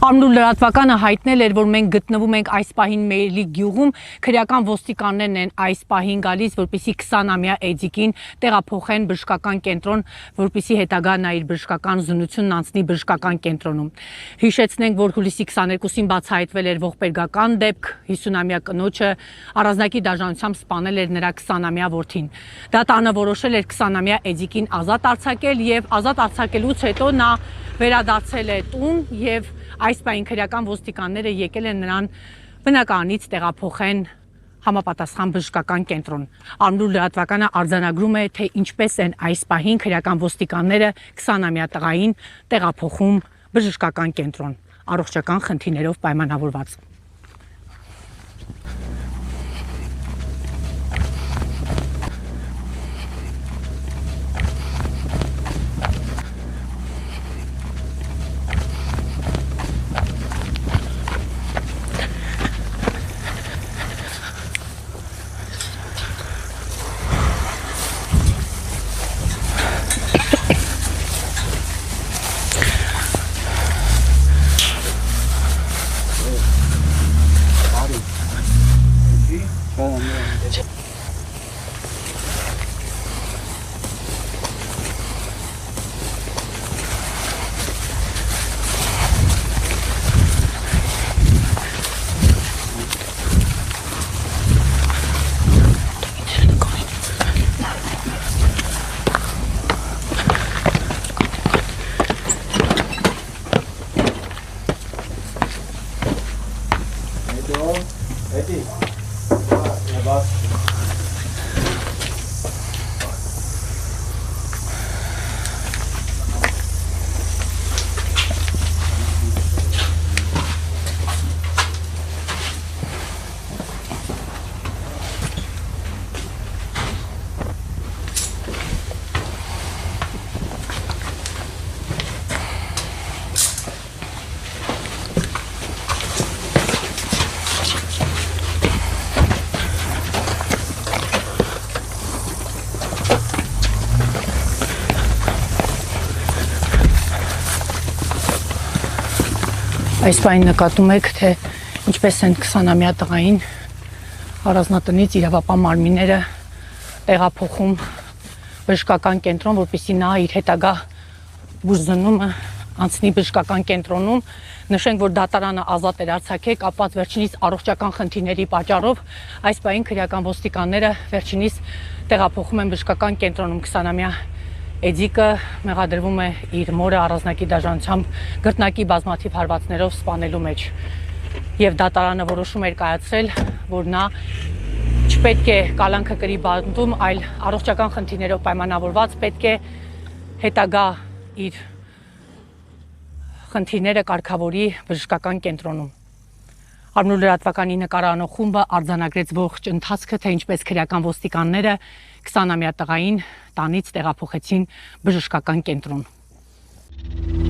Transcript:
Արմնուր լրատվականը հայտնել էր, որ մենք գտնվում ենք այս պահին Մերիլի գյուղում, քրեական ոստիկաններն են այս պահին գալիս, որպեսզի 20-ամյա Էդիկին տեղափոխեն բժշկական կենտրոն, որպեսզի հետագա նա իր բժշկական զննությունն անցնի բժշկական կենտրոնում։ Հիշեցնենք, որ հուլիսի 22-ին բացահայտվել էր ողբերգական դեպք, 50-ամյա կնոջը առանձնակի դաժանությամբ սպանել էր նրա 20-ամյա որդին։ Դատարանը որոշել էր 20-ամյա Էդիկին ազատ արձակել եւ ազատ արձակելուց հետո նա վերադարձել է տուն եւ այս պահին քրեական ոստիկանները եկել են նրան բնակարանից տեղափոխեն համապատասխան բժշկական կենտրոն։ Արմնուր լրատվականը արձանագրում է, թե ինչպես են այս պահին քրեական ոստիկանները 20-ամյա տղային տեղափոխում բժշկական կենտրոն, առողջական խնդիրներով պայմանավորված։ Այս պահին նկատում եք, թե ինչպես են 20-ամյա տղային առանձնատնից իրավապահ մարմինները տեղափոխում բժշկական կենտրոն, որպեսզի նա իր հետագա բուժզնումը անցնի բժշկական կենտրոնում։ Նշենք, որ դատարանը ազատ էր արձակել կապված վերջինիս առողջական խնդիրների պատճառով։ Այս պահին քրեական ոստիկանները վերջինիս տեղափոխում են բժշկական կենտրոնում 20-ամյա Էդիկը մեղադրվում է իր մորը առանձնակի դաժանությամբ գռտնակի բազմաթիվ հարվածներով սպանելու մեջ եւ դատարանը որոշում էր կայացրել, որ նա չպետք է կալանքը կրի բանտում, այլ առողջական խնդիրներով պայմանավորված պետք է հետագա իր խնդիրները կարգավորի բժշկական կենտրոնում։ Արմնուր լրատվականի նկարանող խումբը արձանագրեց ողջ ընթացքը, թե ինչպես քրեական ոստիկանները 20-ամյա տղային տանից տեղափոխեցին բժշկական կենտրոն։